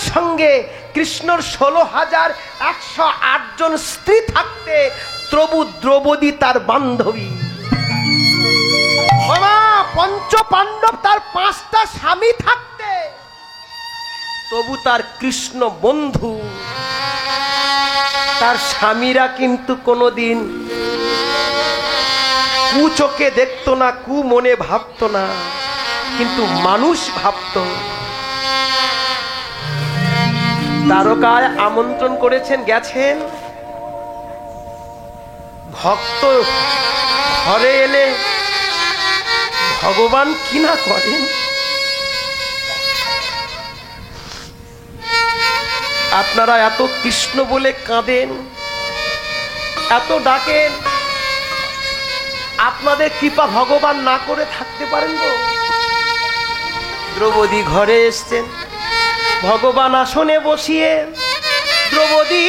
সঙ্গে কৃষ্ণর 16,108 জন স্ত্রী থাকতে তবু দ্রৌপদী তার বান্ধবী। পঞ্চ পাণ্ডব তার 5টা স্বামী থাকতে তবু তার কৃষ্ণ বন্ধু। তার স্বামীরা কিন্তু কোনোদিন কু চোখে দেখতো না, কু মনে ভাবতো না, কিন্তু মানুষ ভাবত। দ্বারকায় আমন্ত্রণ করেছেন, গেছেন। ভক্ত ঘরে এলে ভগবান কি না করেন। আপনারা এত কৃষ্ণ বলে কাঁদেন, এত ডাকেন, আপনাদের কৃপা ভগবান না করে থাকতে পারেন গো? দ্রৌপদী ঘরে এসছেন, ভগবান আসনে বসিয়ে দ্রৌপদী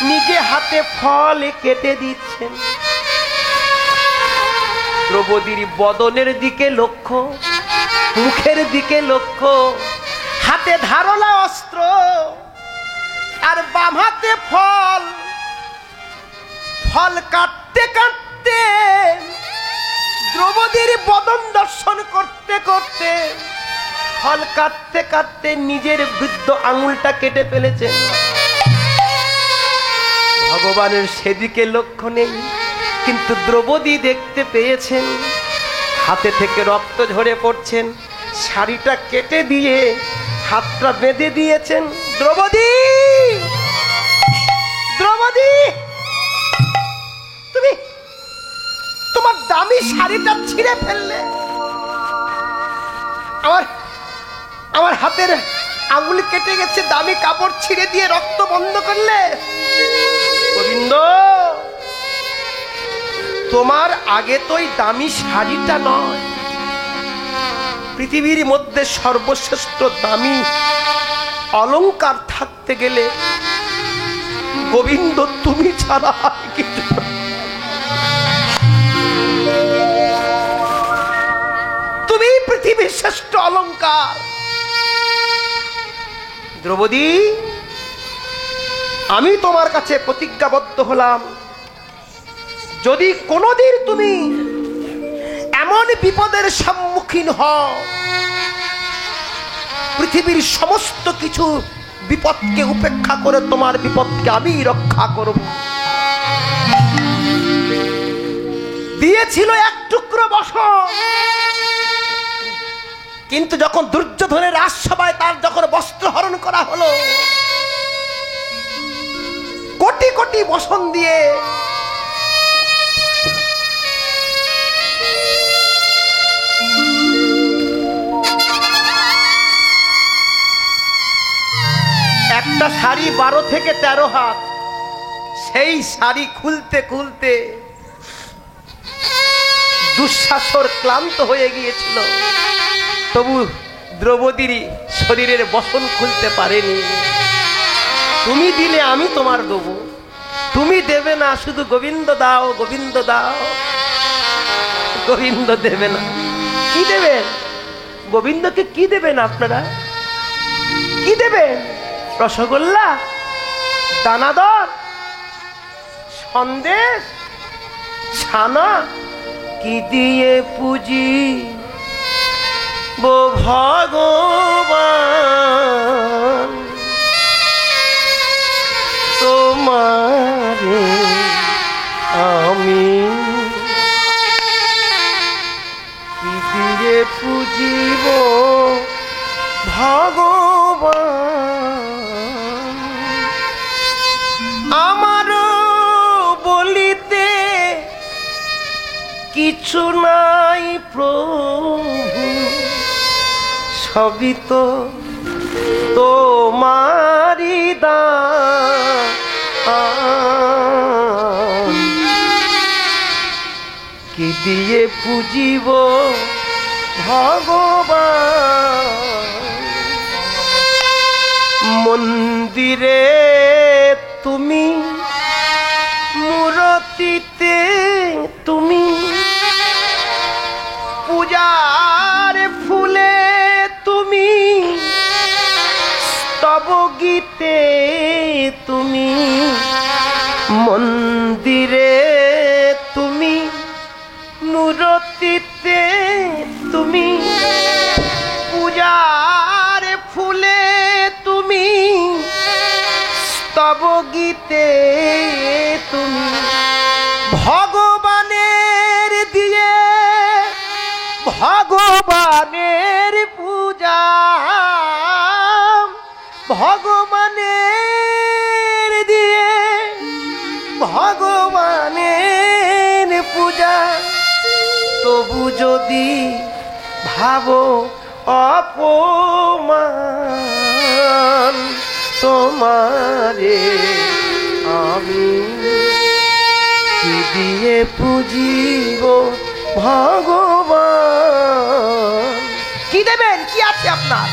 নিজে হাতে ফল কেটে দিচ্ছেন। দ্রৌপদীর বদনের দিকে লক্ষ্য, মুখের দিকে লক্ষ্য, হাতে ধারলা অস্ত্র আর বাম হাতে ফল। ফল কাটতে কাটতে দ্রৌপদীর বদন দর্শন করতে করতে, ফল কাটতে কাটতে নিজের বৃদ্ধ আঙুলটা কেটে ফেলেছে। ভগবানের সেদিকে লক্ষ্য নেই, কিন্তু দ্রৌপদী দেখতে পেয়েছেন হাতে থেকে রক্ত ঝরে পড়ছেন। শাড়িটা কেটে দিয়ে হাতটা বেঁধে দিয়েছেন। দ্রৌপদী, দ্রৌপদী, তুমি তোমার দামি শাড়িটা ছিঁড়ে ফেললে, আমার হাতের আঙুল কেটে গেছে, দামি কাপড় ছিঁড়ে দিয়ে রক্ত বন্ধ করলে। গোবিন্দ, তোমার আগে তো এই দামি শাড়িটা নয়, পৃথিবীর মধ্যে সর্বশ্রেষ্ঠ দামি অলংকার থাকতে গেলে গোবিন্দ তুমি ছাড়া কিছু। তুমি পৃথিবীর শ্রেষ্ঠ অলংকার। দ্রৌপদী, আমি তোমার কাছে প্রতিজ্ঞাবদ্ধ হলাম, যদি কোনোদিন তুমি এমন বিপদের সম্মুখীন হও, পৃথিবীর সমস্ত কিছু বিপদকে উপেক্ষা করে তোমার বিপদকে আমি রক্ষা করব। দিয়েছিল এক টুকরো বসন, কিন্তু যখন দুর্যোধনের রাজসভায় তার যখন বস্ত্র হরণ করা হলো, কোটি কোটি বসন দিয়ে একটা শাড়ি 12 থেকে 13 হাত, সেই শাড়ি খুলতে খুলতে দুঃশাসর ক্লান্ত হয়ে গিয়েছিল, তবু দ্রৌপদীর শরীরের বসন খুলতে পারেনি। তুমি দিলে আমি তোমার দেবো, তুমি দেবে না, শুধু গোবিন্দ দাও, গোবিন্দ দাও। গোবিন্দ দেবে না। কি দেবেন গোবিন্দকে? কি দেবেন আপনারা? কি দেবেন? রসগোল্লা, দানাদার, সন্দেশ, ছানা? কি দিয়ে পুজি ভগবান তোমারে আমি, কি দিয়ে পুজিব ভগবান? আমার বলিতে কিছু নাই প্রভু, সবই তো তোমারি দান। কি দিয়ে পুজিব ভগবান? মন্দিরে তুমি, মূর্তিতে তুমি, পূজার ফুলে তুমি, স্তব গীতে তুমি, মন্দিরে তুমি, মূরতিতে তুমি, পূজার ফুলে তুমি, স্তব গীতে তুমি, ভগবানের দিয়ে ভগবানের পূজা, ভগবানের দিয়ে ভগবানের পূজা, তবু যদি ভাবো অপমান তোমারে আমি কি দিয়ে পুজিব ভগবান। কি দেবেন? কি আছে আপনার?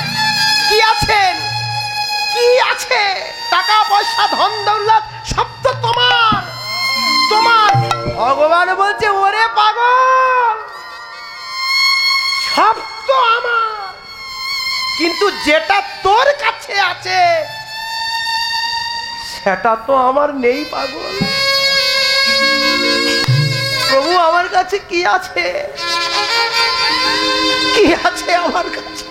কি আছেন? কি আছে? টাকা পয়সা ধন দৌলত সব তো তোমার, তোমার। ভগবান বলছে ওরে পাগল, সব তো আমার, কিন্তু যেটা তোর কাছে আছে সেটা তো আমার নেই পাগল। প্রভু আমার কাছে কি আছে? কি আছে আমার কাছে?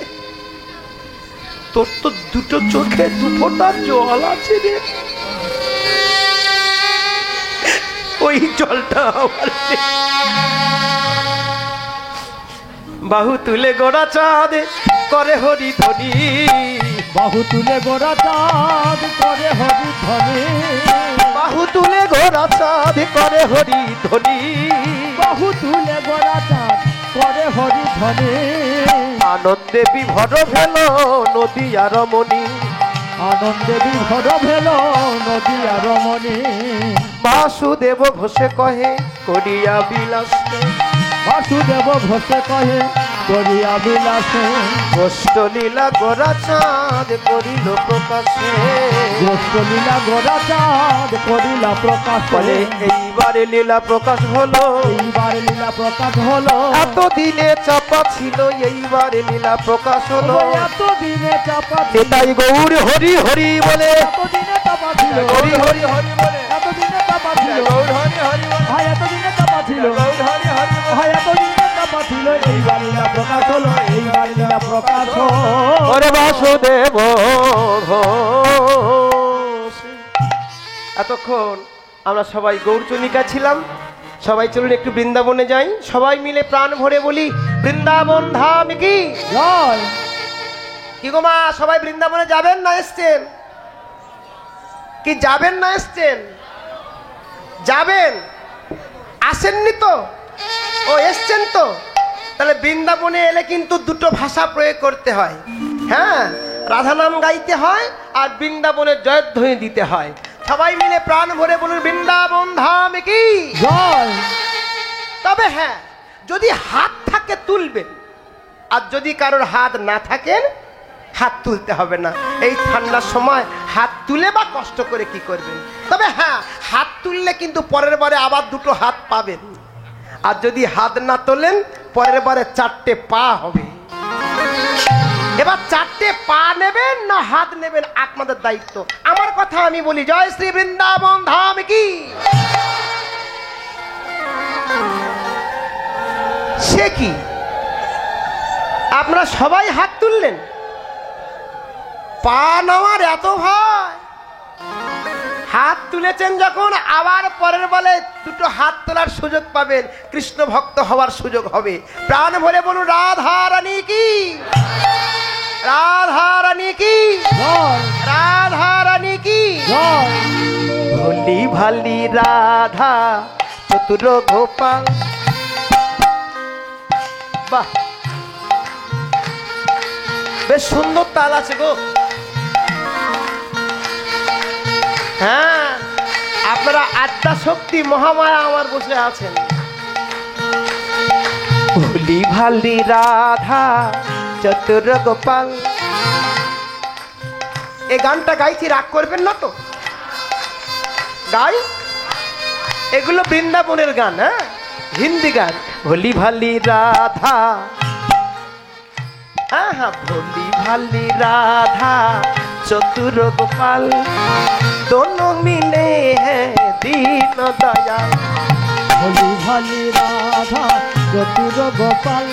তোর তো দুটো চোখে দুফোঁটা জল আছে রে, ওই জলটা আমার নেই। বাহু তুলে গোড়া চাঁদ করে হরি ধ্বনি, বাহু তুলে গোড়া চাঁদ করে হরি ধ্বনি, বাহু তুলে গোড়া চাঁদ করে হরি ধ্বনি, বাহু তুলে গোড়া চাঁদ করে হরি ধ্বনি। আনন্দে বিভর ভেল নদী আর রমণী, আনন্দে বিভর ভেল নদী আর রমণী। বাসুদেব ঘোষে কহে করিয়া বিলাস, বাসুদেব ঘোষে কহে করিয়া বিলাসে। গোষ্ঠ লীলা গোরা চাঁদ করিল প্রকাশে, গোষ্ঠ লীলা গোড়া চাঁদ করিলা প্রকাশ। বলে এইবারে লীলা প্রকাশ হলো, এইবার লীলা প্রকাশ হলো। এতদিনে চাপা ছিল এইবারে লীলা প্রকাশ হলো। এতদিনে চাপা ছিল, এটাই গৌর হরি হরি বলে, এতদিনে চাপা ছিল, হরি হরি হরি বলে, এতদিনে চাপা ছিল, গৌর হরি হরি বলে, ভাই এতদিনে চাপা ছিল, গৌর হরি হরি বলে। ভাই এতদিনে চাপা ছিল। এইবার লীলা প্রকাশ হলো, এইবার লীলা প্রকাশ হলো। ওরে বাসুদেব ঘোষ। এতক্ষণ আমরা সবাই গৌরচন্ডিকা ছিলাম। সবাই চলুন একটু বৃন্দাবনে যাই, সবাই মিলে প্রাণ ভরে বলি বৃন্দাবন ধাম কি জয়। কি গো মা, সবাই বৃন্দাবনে যাবেন না এসছেন? কি যাবেন না এসছেন? যাবেন, আসেননি তো? ও এসছেন তো? তাহলে বৃন্দাবনে এলে কিন্তু দুটো ভাষা প্রয়োগ করতে হয়। হ্যাঁ, রাধা নাম গাইতে হয় আর বৃন্দাবনের জয়ধ্বনি দিতে হয়। সবাই মিলে প্রাণ ভরে বলুন বৃন্দাবন ধাম কি জয়। তবে হ্যাঁ, যদি হাত থাকে তুলবেন, আর যদি কারোর হাত না থাকেন হাত তুলতে হবে না। এই ঠান্ডার সময় হাত তুলে বা কষ্ট করে কি করবেন? তবে হ্যাঁ, হাত তুললে কিন্তু পরের বারে আবার দুটো হাত পাবেন, আর যদি হাত না তোলেন পরের বারে চারটে পা হবে। এবার চারটে পা নেবেন না হাত নেবেন আপনাদের দায়িত্ব। আমার কথা আমি বলি, জয় শ্রী বৃন্দাবন ধাম কি। সে কি, আপনারা সবাই হাত তুললেন, পা নেওয়ার এত ভয়? হাত তুলেছেন যখন, আবার পরের বলে দুটো হাত তোলার সুযোগ পাবেন, কৃষ্ণ ভক্ত হওয়ার সুযোগ হবে। প্রাণ ভরে বলুন রাধা রানী কি, রাধা রানী কি, রাধা রানী কি। ভোলি ভালি রাধা চতুর গোপাল। বাহ, বেশ সুন্দর তাল আছে গো। হ্যাঁ, আপনারা আদ্যা শক্তি মহামায়া আমার বসে আছেন। ভুলি ভালি রাধা চতুর গোপাল। এই গানটা গাইছি, রাগ করবেন না তো? গাই, এগুলো বৃন্দাবনের গান, হ্যাঁ, হিন্দি গান। ভুলি ভালি রাধা, হ্যাঁ হ্যাঁ, ভুলি ভালি রাধা चतुर गोपाल दोनों मिले हैं दीन दयाल। भोली भाली राधा चतुर गोपाल,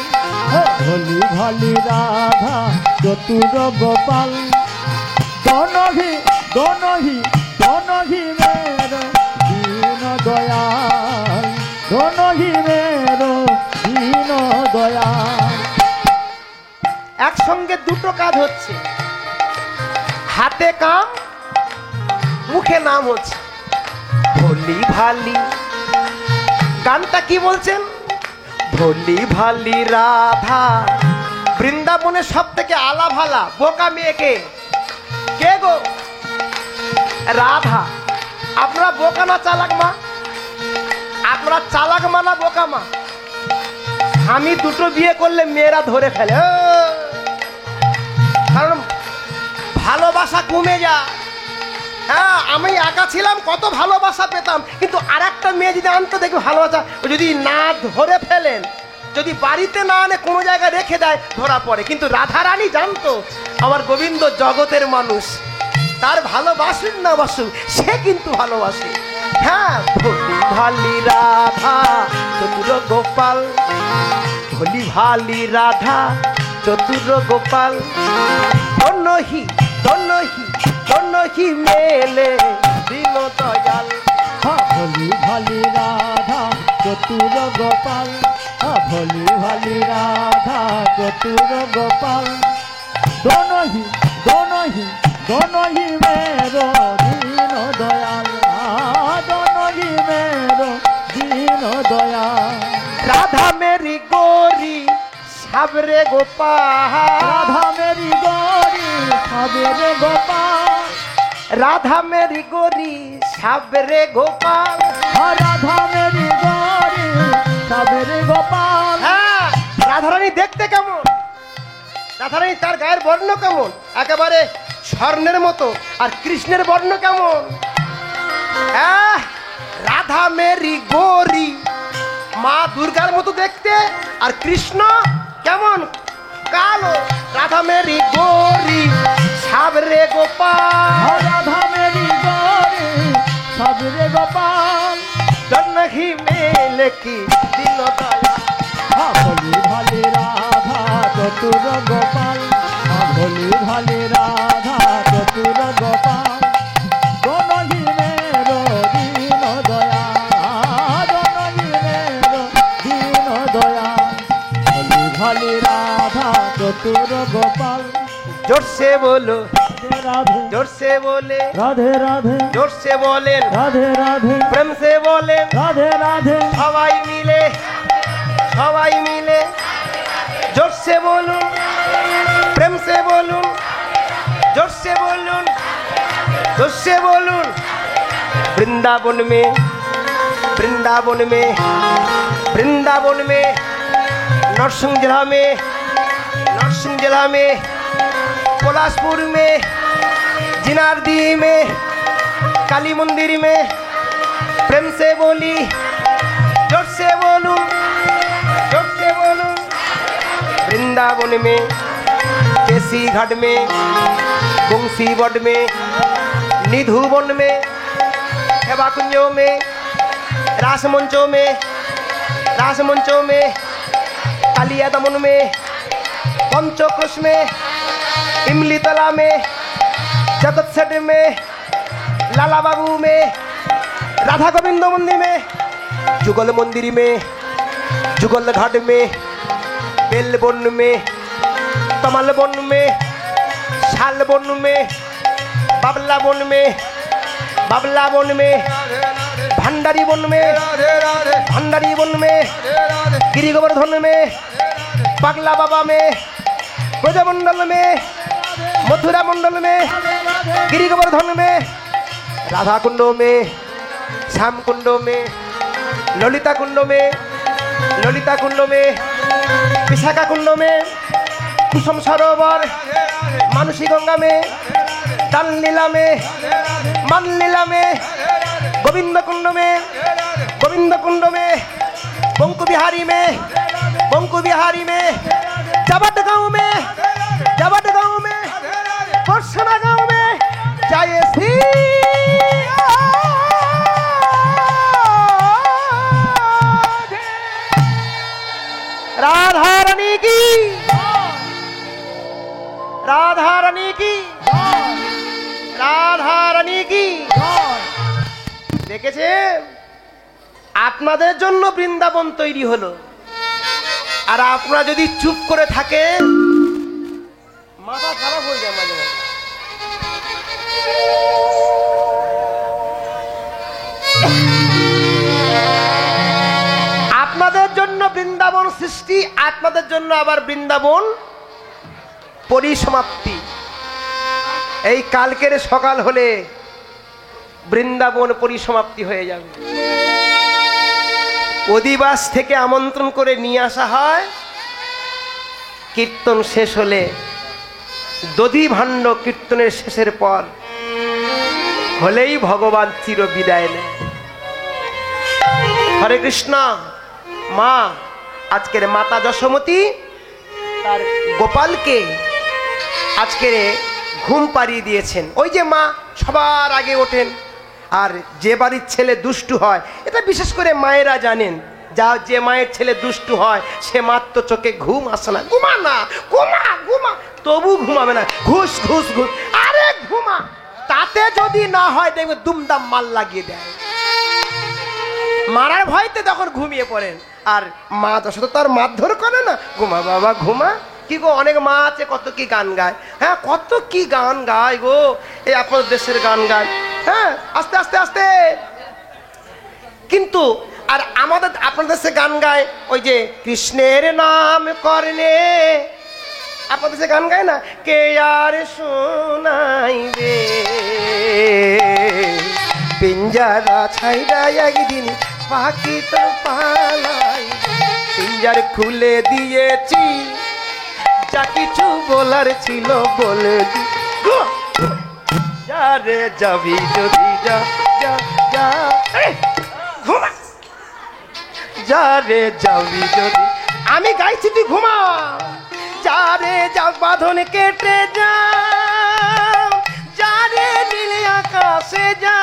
भोली भाली राधा चतुर गोपाल, दोनों ही मेरे दीन दयाल, दोनों ही मेरे दीन दयाल। একসঙ্গে দুটো কাজ হচ্ছে, হাতে কাম মুখে নাম হচ্ছে। ভোলি ভালি গানটা কি বলছেন? ভোলি ভালি রাধা বৃন্দাবনের সব থেকে আলা ভালা বোকা মেয়েকে কে গো? রাধা। আপনারা বোকা না চালাক মা? আপনারা চালাক মা না বোকা মা? আমি দুটো বিয়ে করলে মেয়েরা ধরে ফেলে, কারণ ভালোবাসা কমে যায়। হ্যাঁ, আমি একা ছিলাম, কত ভালোবাসা পেতাম, কিন্তু আর একটা মেয়ে যদি আনতে দেখি ভালোবাসা, যদি না ধরে ফেলেন, যদি বাড়িতে না আনে কোনো জায়গায় রেখে দেয় ধরা পড়ে। কিন্তু রাধারানী জানতো আমার গোবিন্দ জগতের মানুষ, তার ভালোবাসুন না বাসুক সে কিন্তু ভালোবাসে। হ্যাঁ, ভোলি ভালি রাধা চতুর গোপাল, ভোলি ভালি রাধা চতুর গোপাল, दोनों ही मेले दीन दयाल। हाँ, भोली भाली राधा चतुर गोपाल, हाँ, भोली भाली राधा चतुर गोपाल, दोनों ही मेरो दीन दयाल, हाँ, दोनों ही मेरो दीन दयाल। राधा मेरी गोरी साबरे गोपाल, राधा मेरी गोरी साबरे गोपाल, राधा मेरी गोरी साबरे गोपाल, हाँ, राधा मेरी गोरी साबरे गोपाल। হ্যাঁ, রাধারানী দেখতে কেমন? রাধারানী তার গায়ের বর্ণ কেমন? একেবারে স্বর্ণের মতো। আর কৃষ্ণের বর্ণ কেমন? হ্যাঁ, রাধা মেরি গোরি মা দুর্গার মতো দেখতে, আর কৃষ্ণ কেমন? কালো। রাধা মেরি গোরি সাবরে গোপাল, हाँ, राधा मेरी गोरी साबरे गोपाल, जन्नही मेले की दीन दयाल। हाँ, भोली भाली राधा चतुर गोपाल, हाँ, भोली भाली राधा चतुर गोपाल, दोनों ही मेरो दीन दयाल, दोनों ही मेरो दीन दयाल। भोली भाली राधा चतुर गोपाल, जोर से बोलो, राधे राधे जोर से बोले, राधे राधे जोर से बोलेन, राधे राधे प्रेम से बोलेन, राधे राधे সবাই মিলে, সবাই মিলে जोर से बोलूं, प्रेम से बोलूं, जोर से बोलूं, जोर से बोलूं। वृंदावन में, वृंदावन में, वृंदावन में, नरसिंह जिला में, नरसिंह जिला में, पलाशपुर में, जिनारदी में, काली मंदिर में, प्रेम से बोली, जोर से बोलूं, जोर से बोलूं। वृंदावन में, केसी घाट में, बंसी बट में, निधुवन में, सेवा कुंजों में, रासमंचों में, रासमंचों में, कालिया दमन में, पंचोक्रोश में, इमली तला में, जगत सेठ में, लाला बाबू में, राधा गोविंद मंदिर में, जुगल मंदिर में, जुगल घाट में, बेलबन में, तमलबन में, शालबन में, बाबलाबन में, बाबलाबन में, भंडारी वन में, भंडारी वन में, गिरी गोवर्धन में, पगला बाबा में, ब्रजमंडल में, मथुरा मंडल में, गिरी गोवर्धन में, राधा कुंड में, श्याम कुंड में, ललिता कुंड में, ललिता कुंड में, विशाखा कुंड में, कुसुम सरोवर, मानुषी गंगा में, दान लीला में, मन लीला में, गोविंद कुंड में, गोविंद कुंड में, बंकु बिहारी में, बंकु बिहारी में, जबट गांव में, जबट गांव में, परसना गांव में, জয় শ্রী রাধা রানী কি, রাধা রানী কি, রাধা রানী কি। দেখেছে, আপনাদের জন্য বৃন্দাবন তৈরি হলো, আর আপনারা যদি চুপ করে থাকেন মাথা খারাপ হয়ে যায় মাঝে মাঝে। আপনাদের জন্য বৃন্দাবন সৃষ্টি, আপনাদের জন্য আবার বৃন্দাবন পরিসমাপ্তি। এই কালকের সকাল হলে বৃন্দাবন পরিসমাপ্তি হয়ে যাবে। অধিবাস থেকে আমন্ত্রণ করে নিয়ে আসা হয়, কীর্তন শেষ হলে দধি ভাণ্ড কীর্তনের শেষের পর হলেই ভগবান চির বিদায় নেয়। হরে কৃষ্ণ। মা আজকের মাতা যশোমতী তার গোপালকে আজকের ঘুম পাড়িয়ে দিয়েছেন। ওই যে মা সবার আগে ওঠেন, আর যে বাড়ির ছেলে দুষ্টু হয়, এটা বিশেষ করে মায়েরা জানেন, যে মায়ের ছেলে দুষ্টু হয় সে মাত্র চোখে ঘুম আসে না, ঘুমা না, ঘুমা ঘুমা, তবু ঘুমাবে না, ঘুষ ঘুষ ঘুষ, আরে ঘুমা। তাতে যদি না হয় দেখবে দুমদাম মাল লাগিয়ে দেয়, মারার ভয়তে তখন ঘুমিয়ে পড়েন। আর মা যশোদা তার মারধর করে না, ঘুমা বাবা ঘুমা। কি গো, অনেক মা আছে কত কি গান গায়, হ্যাঁ কত কি গান গায় গো, এই আপনার দেশের গান গায়, হ্যাঁ আস্তে আস্তে আস্তে। কিন্তু আর আমাদের আপনাদের দেশে গান গায় ওই যে কৃষ্ণের নাম করলে, আপনাদের দেশে গান গায় না, কে আর শোনাইবে পিঞ্জারা ছাইরা একদিন পাখি তো পালাই, পিঞ্জার খুলে দিয়েছি যা কিছু বলার ছিল বলে দি, যারে যাবি যদি যা যা যা, ঘুমা, যারে যাবি যদি, আমি গাইছি তুই ঘুমা, যারে যা বাঁধন কেটে যা, যারে নীল আকাশে যা,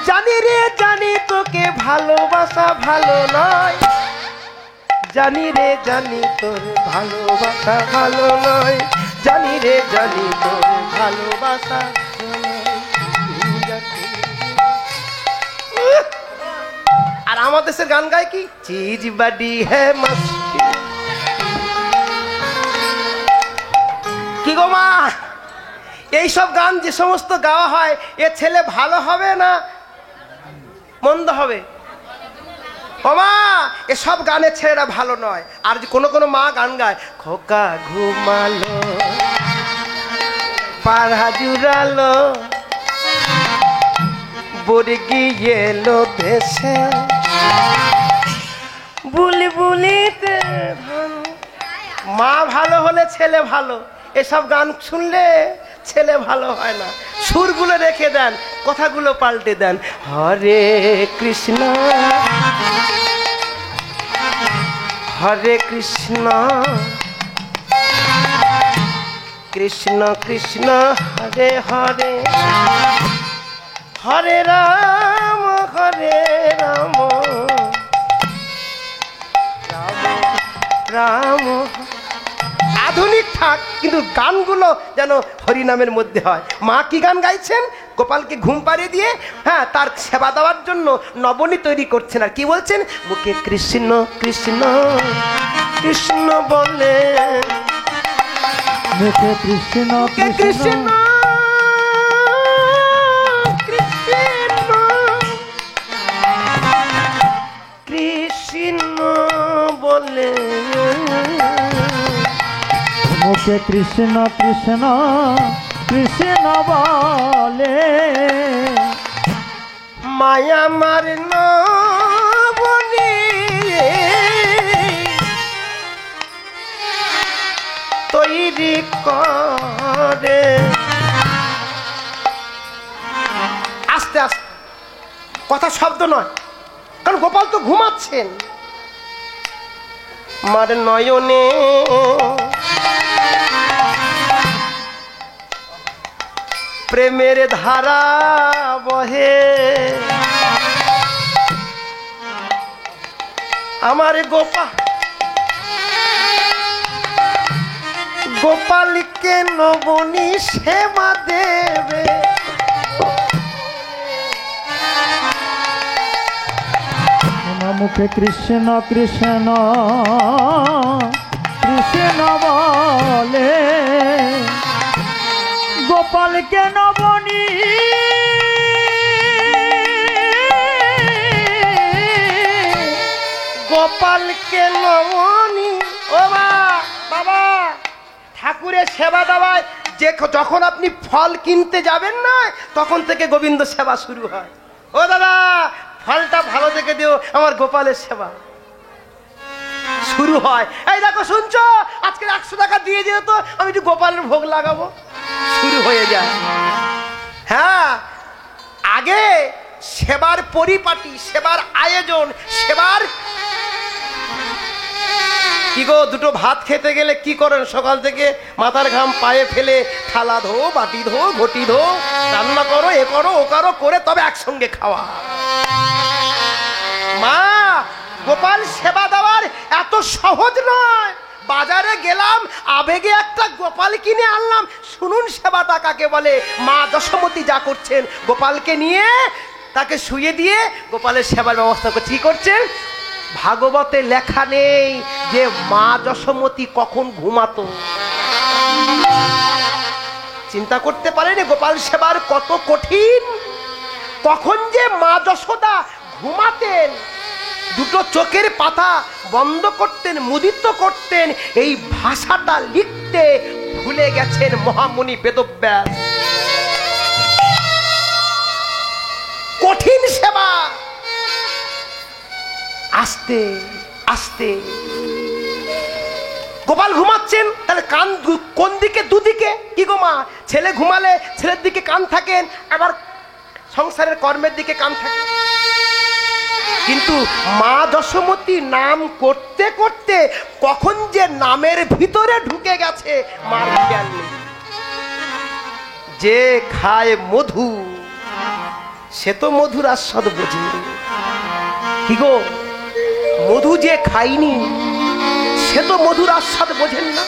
জানি রে জানি তোকে ভালোবাসা ভালো নয়, জানি রে জানি তোর ভালোবাসা ভালো নয়, জানি রে জানি তোর ভালোবাসা। আর আমার দেশের গান গায় কি, চিজ বাডি হ্যাঁ মস্তি। কি গো মা, এইসব গান যে সমস্ত গাওয়া হয়, এ ছেলে ভালো হবে না মন্দ হবে? ও মা, এসব গানের ছেলেরা ভালো নয়। আর কোনো কোনো মা গান গায়, খোকা ঘুমালো পাড়া জুড়ালো বর্গি এলো দেশে বুলবুলিতে। মা ভালো হলে ছেলে ভালো, এসব গান শুনলে ছেলে ভালো হয় না। সুরগুলো রেখে দেন, কথাগুলো পাল্টে দেন। হরে কৃষ্ণ হরে কৃষ্ণ কৃষ্ণ কৃষ্ণ হরে হরে, হরে রাম রাম রাম। আধুনিক থাক, কিন্তু গানগুলো যেন হরিনামের মধ্যে হয়। মা কি গান গাইছেন, গোপালকে ঘুম পাড়িয়ে দিয়ে, হ্যাঁ তার সেবা দেওয়ার জন্য নবনী তৈরি করছেন। আর কি বলছেন, মুখে কৃষ্ণ কৃষ্ণ কৃষ্ণ বলে, মুখে কৃষ্ণ কৃষ্ণ কৃষ্ণ কৃষ্ণ বলে, মুখে কৃষ্ণ কৃষ্ণ কৃষ্ণ বলে, মায়া মার নবনী তৈরি করে। আস্তে আস্তে কথা, শব্দ নয়, কারণ গোপাল তো ঘুমাচ্ছেন। মার নয়নে প্রেমের ধারা বহে আমার গোপালকে নবনী সেবা দেবে মুখে কৃষ্ণ কৃষ্ণ কৃষ্ণ বলে গোপালকে নবনী গোপালকে নবনী ও বাবা ঠাকুরের সেবা দেওয়ায় যে যখন আপনি ফল কিনতে যাবেন না তখন থেকে গোবিন্দ সেবা শুরু হয়। ও দাদা ফলটা ভালো দেখে দিও, আমার গোপালের সেবা শুরু হয়। এই দেখো শুনছো, আজকে 100 টাকা দিয়ে যেও তো, আমি একটু গোপালের ভোগ লাগাবো, শুরু হয়ে যায়। হ্যাঁ, আগে সেবার পরিপাটি, সেবার আয়োজন, সেবার কি গো, দুটো ভাত খেতে গেলে কি করেন? সকাল থেকে মাথার ঘাম পায়ে ফেলে থালা ধো, বাটি ধো, ঘটি ধো, রান্না করো, এ করো, ও করো, করে তবে একসঙ্গে খাওয়া। মা, গোপাল সেবা দেওয়ার এত সহজ নয়। বাজারে গেলাম, আবেগে একটা গোপাল কিনে আনলাম। শুনুন সেবাটা কাকে বলে। মা দশমতী যা করছেন, গোপালকে নিয়ে তাকে শুয়ে দিয়ে গোপালের সেবার ব্যবস্থা করছে। কি করছেন? ভাগবতে লেখা নেই যে মা যশোমতী কখন ঘুমাতো। চিন্তা করতে পারেনি গোপাল সেবার কত কঠিন। কখন যে মা যশোদা ঘুমাতেন, দুটো চোখের পাতা বন্ধ করতেন, মুদিত করতেন, এই ভাষাটা লিখতে ভুলে গেছেন মহামুনি বেদব্যাস। কঠিন সেবা। আস্তে আস্তে গোপাল ঘুমাচ্ছেন, তাহলে কান কোন দিকে? দুদিকে। কি গো মা, ছেলে ঘুমালে ছেলের দিকে কান থাকেন, আবার সংসারের কর্মের দিকে কান থাকে। কিন্তু মা যশোমতী নাম করতে করতে কখন যে নামের ভিতরে ঢুকে গেছে মার খেয়াল নেই। যে খায় মধু সে তো মধুর আস্বাদ বোঝে। কি গো, মধু যে খাইনি সে তো মধুর আস্বাদ বোঝেন না।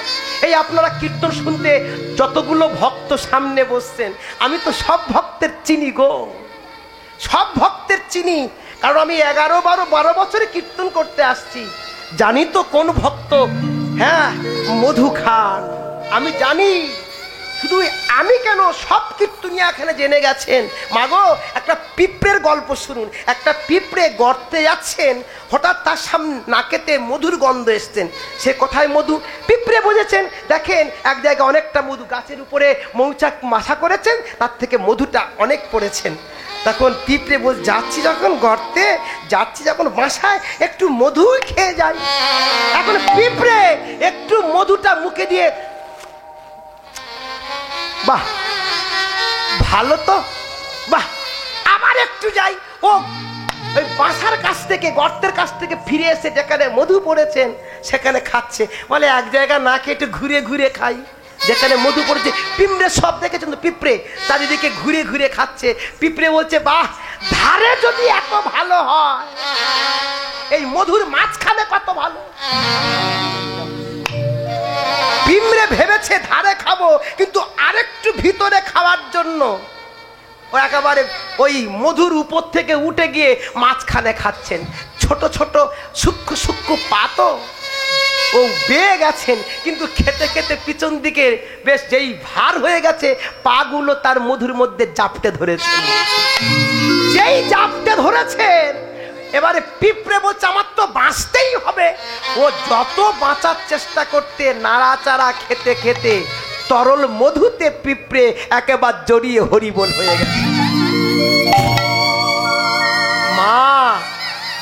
এই আপনারা কীর্তন শুনতে যতগুলো ভক্ত সামনে বসছেন, আমি তো সব ভক্তের চিনি গো, সব ভক্তের চিনি। কারণ আমি 11-12 বছরে কীর্তন করতে আসছি, জানি তো কোন ভক্ত হ্যাঁ মধু খান, আমি জানি। শুধু আমি কেন, সব কীর্তনিয়া এখানে জেনে গেছেন। মাগো, একটা পিঁপড়ের গল্প শুনুন। একটা পিঁপড়ে গর্তে যাচ্ছেন, হঠাৎ তার সামনে নাকেতে মধুর গন্ধ এসছেন। সে কোথায় মধু? পিঁপড়ে বুঝেছেন। দেখেন এক জায়গায় অনেকটা মধু, গাছের উপরে মৌচাক মাছা করেছেন, তার থেকে মধুটা অনেক পড়েছেন। তখন পিঁপড়ে যাচ্ছি যখন গর্তে, যাচ্ছি যখন বাসায়, একটু মধু খেয়ে যাই। এখন পিঁপড়ে একটু মধুটা মুখে দিয়ে, বাহ ভালো তো, বাহ আবার একটু যাই। ও ওই বাসার কাছ থেকে, গর্তের কাছ থেকে ফিরে এসে যেখানে মধু পড়েছেন সেখানে খাচ্ছে। বলে এক জায়গা না খেয়ে একটু ঘুরে ঘুরে খাই, যেখানে মধু পড়েছে। পিঁপড়ে সব দেখেছেন তো, পিঁপড়ে চারিদিকে ঘুরে ঘুরে খাচ্ছে। পিঁপড়ে বলছে, বাহ, ধারে যদি এত ভালো হয়, এই মধুর মাঝখানে কত ভালো। পিঁপড়ে ভেবেছে ধারে খাবো, কিন্তু আরেকটু ভিতরে খাওয়ার জন্য ও একেবারে ওই মধুর উপর থেকে উঠে গিয়ে মাঝখানে খাচ্ছেন। ছোট ছোট সূক্ষ্ম সূক্ষ্ম পাতো ও বেয়ে গেছেন, কিন্তু খেতে খেতে পিছন দিকে বেশ যেই ভার হয়ে গেছে, পাগুলো তার মধুর মধ্যে জাপটে ধরেছেন। যেই জাপটে ধরেছেন, এবারে পিঁপড়ে বলছে আমার তো বাঁচতেই হবে। ও যত বাঁচার চেষ্টা করতে, নাড়াচাড়া খেতে খেতে তরল মধুতে পিঁপড়ে একেবারে জড়িয়ে হরিবোল হয়ে গেছে। মা,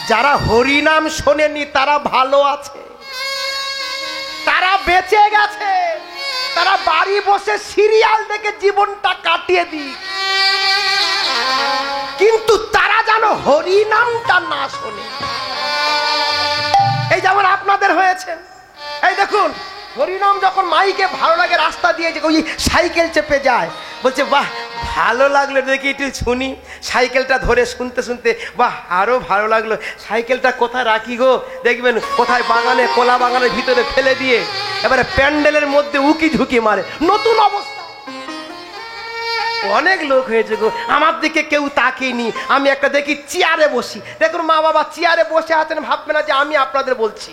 যারা হরিনাম শোনেনি তারা ভালো আছে, তারা বেঁচে গেছে, তারা বাড়ি বসে সিরিয়াল দেখে জীবনটা কাটিয়ে দিই। কিন্তু তারা যেন হরিনামটা না শোনে। এই যেমন আপনাদের হয়েছে। এই দেখুন, হরিনাম যখন মাইকে ভালো লাগে রাস্তা দিয়ে যে ওই সাইকেল চেপে যায়, বলছে বাহ ভালো লাগলো দেখি একটু শুনি। সাইকেলটা ধরে শুনতে শুনতে বাহ আরও ভালো লাগলো। সাইকেলটা কোথায় রাখি গো, দেখবেন কোথায় বাগানে, কলা বাগানের ভিতরে ফেলে দিয়ে এবারে প্যান্ডেলের মধ্যে উকি ঝুঁকি মারে। নতুন অবস্থা, অনেক লোক হয়েছে গো, আমার দিকে কেউ তাকিয়েনি। আমি একটা দেখি চেয়ারে বসি, দেখুন মা বাবা চেয়ারে বসে আছেন, ভাববে না যে আমি আপনাদের বলছি।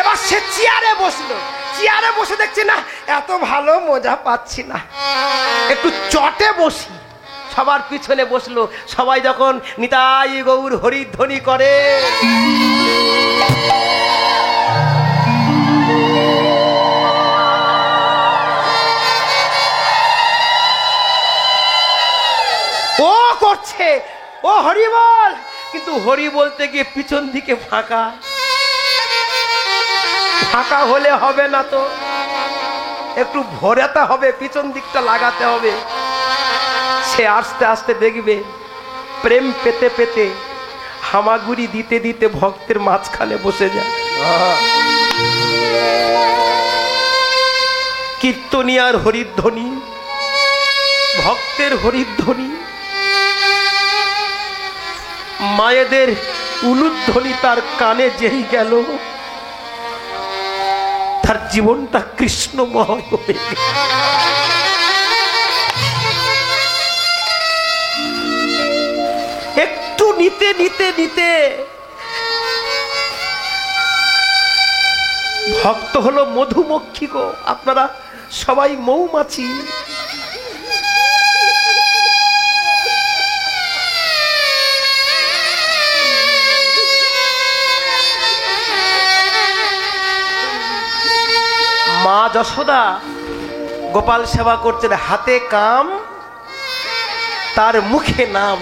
এবার সে চেয়ারে বসলো, চেয়ারে বসে দেখছি না এত ভালো মজা পাচ্ছি না, একটু চটে বসি। সবার পিছনে বসলো, সবাই যখন নিতাই গৌর হরিধ্বনি করে, ও করছে ও হরি বল, কিন্তু হরি বলতে গিয়ে পিছন দিকে ফাঁকা। ফাঁকা হলে হবে না তো, একটু ভরাতে হবে, পিছন দিকটা লাগাতে হবে। সে আস্তে আস্তে দেখবে প্রেম পেতে পেতে হামাগুড়ি দিতে দিতে ভক্তের মাঝখানে বসে যায়। কীর্তনিয়ার হরিধ্বনি, ভক্তের হরিধ্বনি, মায়েদের উলুধ্বনি তার কানে যেই গেল, তার জীবনটা কৃষ্ণময় হয়ে গেল। একটু নিতে নিতে নিতে ভক্ত হলো মধুমক্ষী গো, আপনারা সবাই মৌমাছি। মা যশোদা গোপাল সেবা করছেন, হাতে কাম তার মুখে নাম।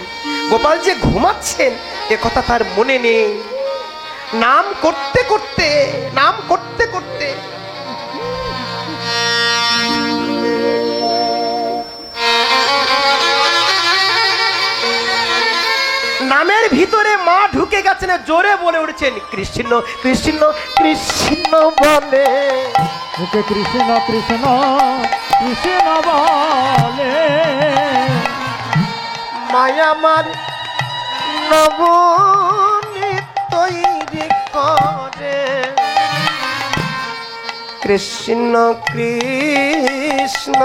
গোপাল যে ঘুমাচ্ছেন এ কথা তার মনে নেই। নাম করতে করতে, নাম করতে করতে নামের ভিতরে মা ঢুকে গেছেন, জোরে বলে উঠছেন কৃষ্ণ কৃষ্ণ কৃষ্ণ বলে, মুখে কৃষ্ণ কৃষ্ণ কৃষ্ণ বলে, মায়ামার নবনীত তৈরি করে, কৃষ্ণ কৃষ্ণ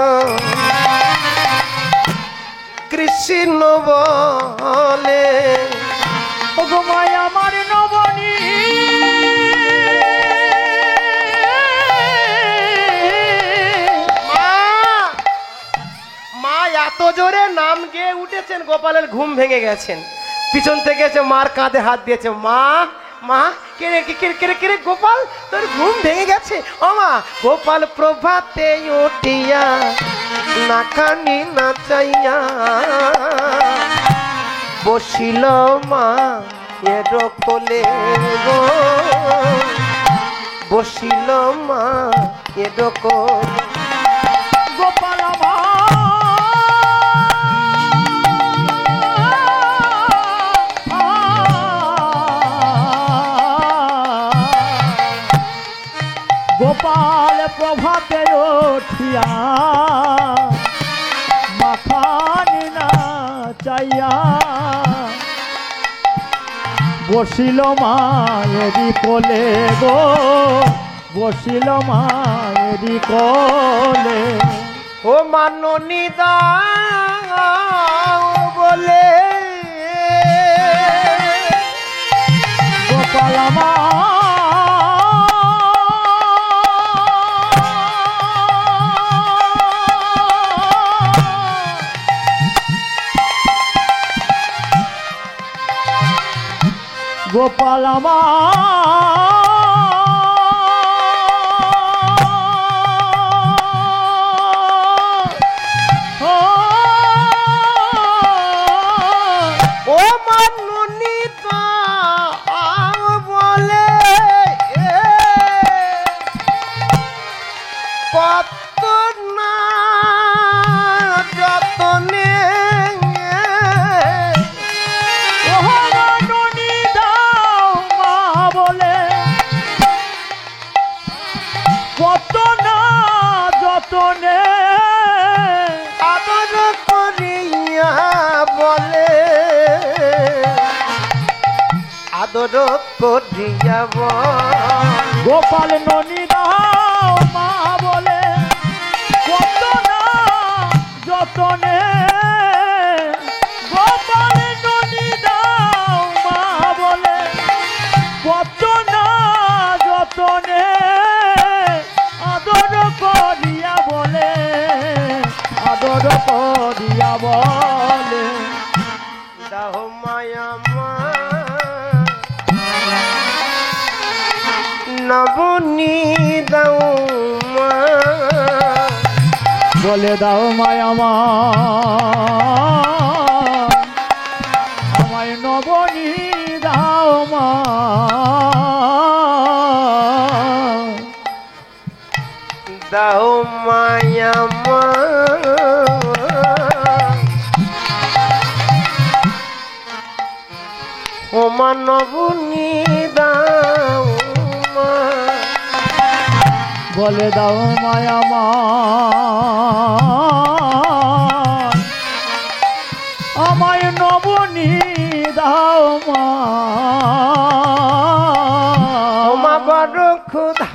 কৃষ্ণ বলে। ওগো মায়া আমার নবনী মা এত জোরে নাম গেয়ে উঠেছেন, গোপালের ঘুম ভেঙে গেছেন। পিছন থেকে এসে মার কাঁধে হাত দিয়েছে, মা মা কেড়ে কেড়ে কেড়ে গোপাল তোর ঘুম ভেঙে গেছে। ও মা, গোপাল প্রভাতে উঠিয়া নাকানি নাচাইয়া বসিল মা এর কোলে গো, বসিল মা এর কোলে। গোপাল গোপাল প্রভাতে উঠিয়া মাখানি না চাইয়া বসিল মায়েরি কোলে গো, বসিল মায়েরি কোলে। ও মাননী দাও বলে গোপাল গোপাল ও মাননী দাও বলে কত না যতনে বলে আদর করিয়া বল। গোপাল ননি দাও মা বলে কত না যতনে, গোপাল ননি দাও মা বলে কত না যতনে, আদর করিয়া বলে, আদর করিয়া বলে। দাও মায়া মা নবনী দাও মা, বলে দাও মায়া মা আমায় নবনী দাও মা। দাও মায়া মা ওমা নবনী দাও মা, বলে দাও মায়া মা আমায় নবনী দাও মা। ওমা বড় ক্ষুধা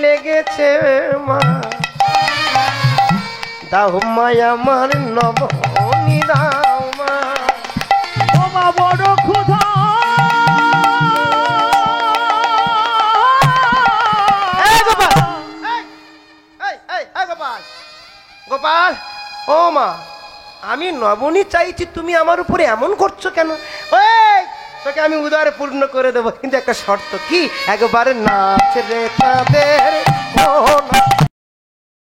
লেগেছে মা, দাও মায়া আমার নবনী দাও মা। ওমা বড় ক্ষুধা গোপাল, গোপাল, ও মা, আমি নবনী চাইছি, তুমি আমার উপরে এমন করছো কেন? ওই তোকে আমি উদারে পূর্ণ করে দেবো, কিন্তু একটা শর্ত। কি? একবার নাচ রে তাদের